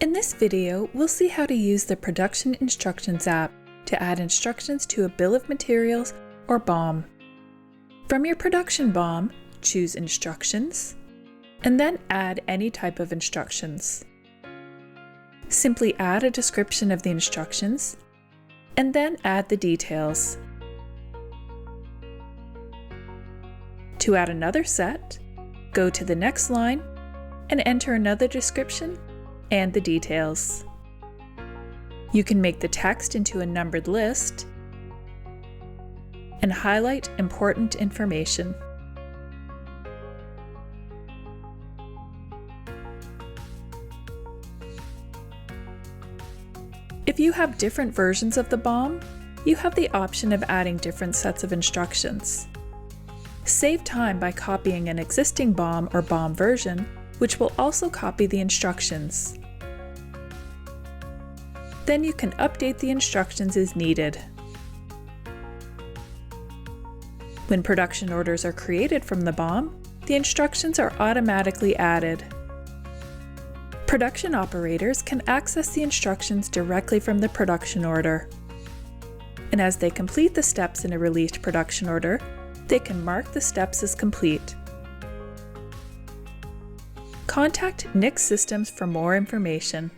In this video, we'll see how to use the Production Instructions app to add instructions to a bill of materials or BOM. From your production BOM, choose Instructions, and then add any type of instructions. Simply add a description of the instructions, and then add the details. To add another set, go to the next line and enter another description and the details. You can make the text into a numbered list and highlight important information. If you have different versions of the BOM, you have the option of adding different sets of instructions. Save time by copying an existing BOM or BOM version, which will also copy the instructions. Then you can update the instructions as needed. When production orders are created from the BOM, the instructions are automatically added. Production operators can access the instructions directly from the production order. And as they complete the steps in a released production order, they can mark the steps as complete. Contact Nix Systems for more information.